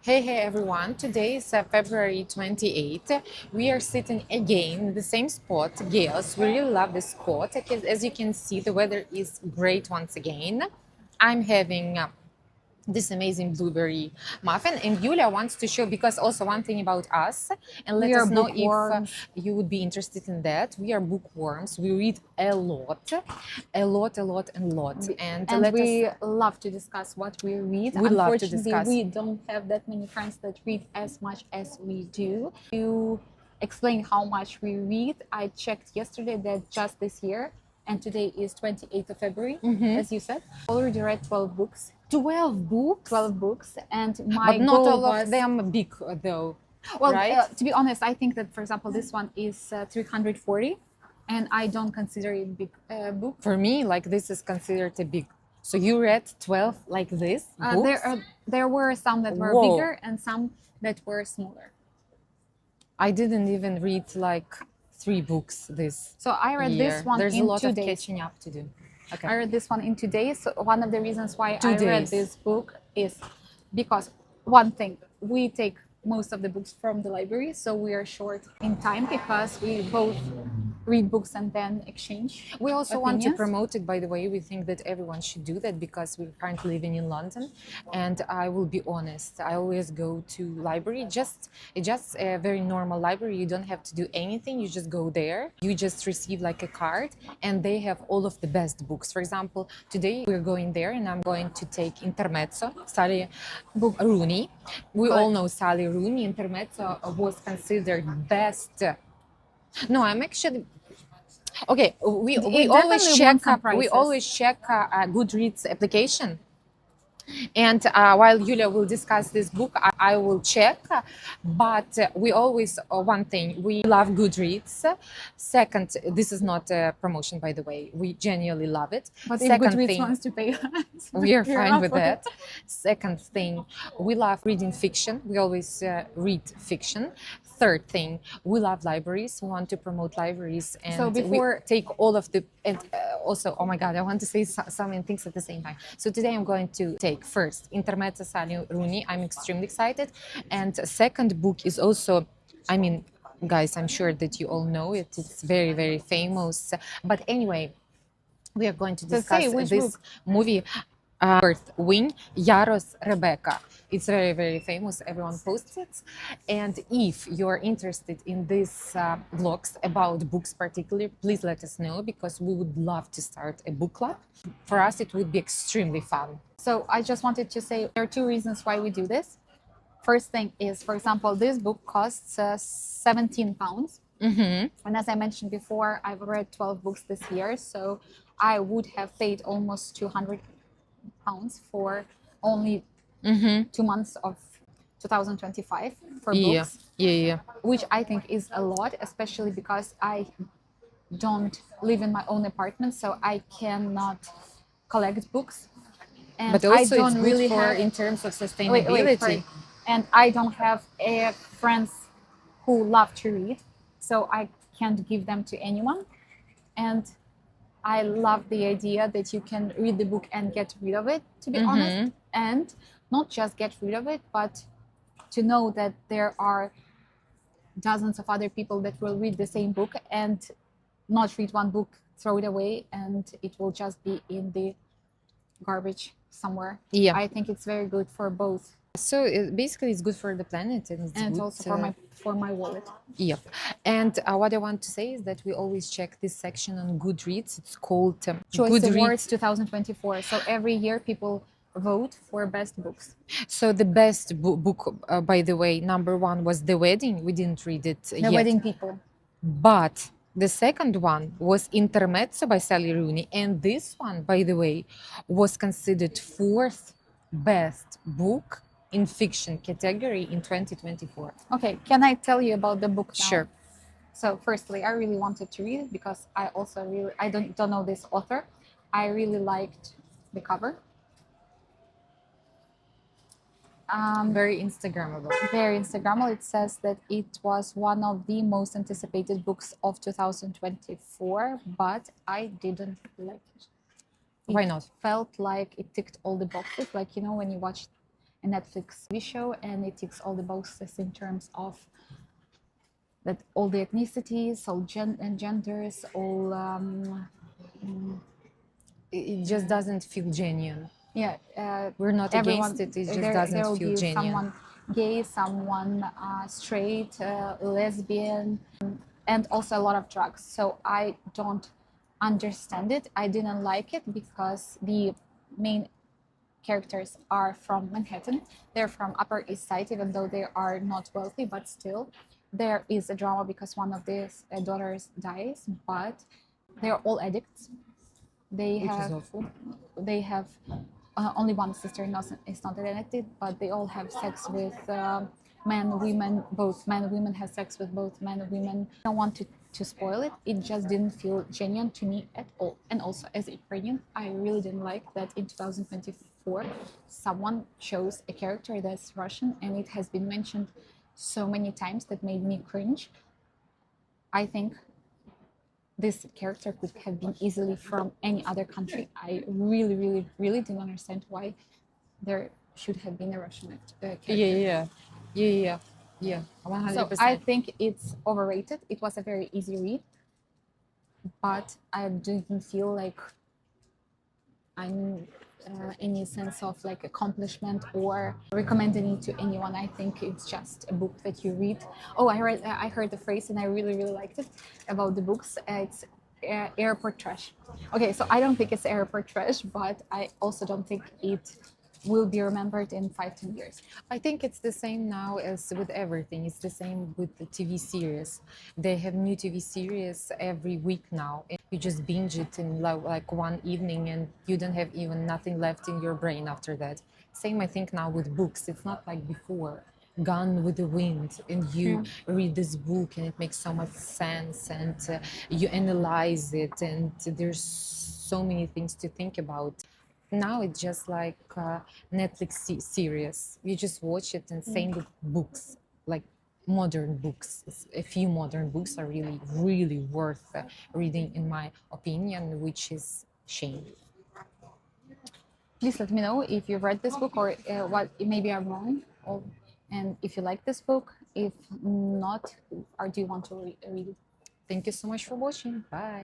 Hey everyone, today is February 28th. We are sitting again in the same spot, Gales. We really love this spot. As you can see, the weather is great once again. I'm having this amazing blueberry muffin, and Yulia wants to show, because also one thing about us, and let We are us know if bookworms. you would be interested in that. We are bookworms. We read a lot, and And we love to discuss what we read. we'd love to Unfortunately, discuss. we don't have that many friends that read as much as we do. To explain how much we read, I checked yesterday that just this year, and today is 28th of February, as you said, already read 12 books. 12 books? 12 books, and But my not goal all was, of them big, though. well, right? to be honest, I think that, for example, this one is 340, and I don't consider it a big book. For me, like, this is considered a big. So you read 12 like this books? There were some that were Whoa. bigger and some that were smaller. I didn't even read like 3 books this So I read year. this one There's in a lot 2 of days. catching up to do. Okay. I read this one in 2 days. So one of the reasons why 2 I read days. this book is because, one thing, we take most of the books from the library, so we are short in time because we both read books and then exchange. We also want to opinions. promote it, by the way. We think that everyone should do that because we're currently living in London. And I will be honest, I always go to library. It's just a very normal library. You don't have to do anything. You just go there. You just receive like a card, and they have all of the best books. For example, today we're going there, and I'm going to take Intermezzo, Sally Rooney. We all know Sally Rooney. Intermezzo was considered best. No, I'm actually okay. We always definitely check won some Goodreads application. And while Yulia will discuss this book, I will check. But we always, one thing, we love Goodreads. Second, this is not a promotion, by the way. We genuinely love it. But if Second Goodreads thing, wants to pay us, we are we're fine up with for that. it. Second thing, we love reading fiction. We always read fiction. Third thing, we love libraries. We want to promote libraries, and So before- we take all of the. And also, oh my God, I want to say so many things at the same time. So today I'm going to take first Intermezzo Sally Rooney. I'm extremely excited, and second book is also, I mean, guys, I'm sure that you all know it. It's very, very famous. But anyway, we are going to discuss say which this book. movie, Earth Wing, Yaros Rebecca. It's very, very famous. Everyone posts it. And if you're interested in these vlogs about books particularly, please let us know, because we would love to start a book club. For us, it would be extremely fun. So I just wanted to say there are 2 reasons why we do this. First thing is, for example, this book costs £17. And as I mentioned before, I've read 12 books this year, so I would have paid almost £200 for only 2 months of 2025 for Yeah, books, yeah. which I think is a lot, especially because I don't live in my own apartment, so I cannot collect books. And But also, I it's don't good really for have in terms of sustainability. sorry. And I don't have friends who love to read, so I can't give them to anyone. And I love the idea that you can read the book and get rid of it, to be honest, and not just get rid of it, but to know that there are dozens of other people that will read the same book and not read one book, throw it away, and it will just be in the garbage somewhere. Yeah. I think it's very good for both, So basically, it's good for the planet, and it's and good, also for my wallet. Yep. And what I want to say is that we always check this section on Goodreads. It's called Choice Awards 2024. So every year people vote for best books. So the best book, by the way, number 1 was The Wedding. We didn't read it The yet. Wedding People. But the second one was Intermezzo by Sally Rooney. And this one, by the way, was considered 4th best book in fiction category in 2024. Okay, can I tell you about the book now? Sure. So firstly, I really wanted to read it because I also really, I don't know this author. I really liked the cover. Very Instagrammable. Very Instagrammable. It says that it was one of the most anticipated books of 2024, but I didn't like it. Why not? Felt like it ticked all the boxes. Like, you know, when you watch a Netflix TV show, and it ticks all the boxes in terms of that all the ethnicities, all genders, all It just doesn't feel genuine. yeah, We're not everyone. against it. It just There doesn't will feel be genuine. someone gay, someone straight, lesbian, and also a lot of drugs. So I don't understand it. I didn't like it because the main characters are from Manhattan. They're from Upper East Side, even though they are not wealthy, but still there is a drama because one of their daughters dies, but they're all addicts. They Which is have awful. they have only one sister is not addicted, but they all have sex with men, women, both men and women have sex with both men and women. I don't want to spoil it. It just didn't feel genuine to me at all. And also, as a Ukrainian, I really didn't like that in 2024 someone chose a character that's Russian, and it has been mentioned so many times that made me cringe. I think this character could have been easily from any other country. I really, really, really didn't understand why there should have been a Russian character. Yeah. So 100%. I think it's overrated. It was a very easy read, but I didn't feel like I'm any sense of like accomplishment or recommending it to anyone. I think it's just a book that you read. Oh, I heard the phrase and I really, really liked it about the books. It's airport trash. Okay, so I don't think it's airport trash, but I also don't think it will be remembered in 5-10 years. I think it's the same now as with everything. It's the same with the TV series. They have new TV series every week now. And you just binge it in like one evening and you don't have even nothing left in your brain after that. Same, I think, now with books. It's not like before. Gone with the Wind, and you read this book and it makes so much sense, and you analyze it, and there's so many things to think about. Now it's just like Netflix series. You just watch it, and same with books, like modern books. A few modern books are really, really worth reading, in my opinion, which is shame. Please let me know if you've read this book or what maybe I'm wrong, or, and if you like this book. If not, or do you want to read it? Thank you so much for watching. Bye.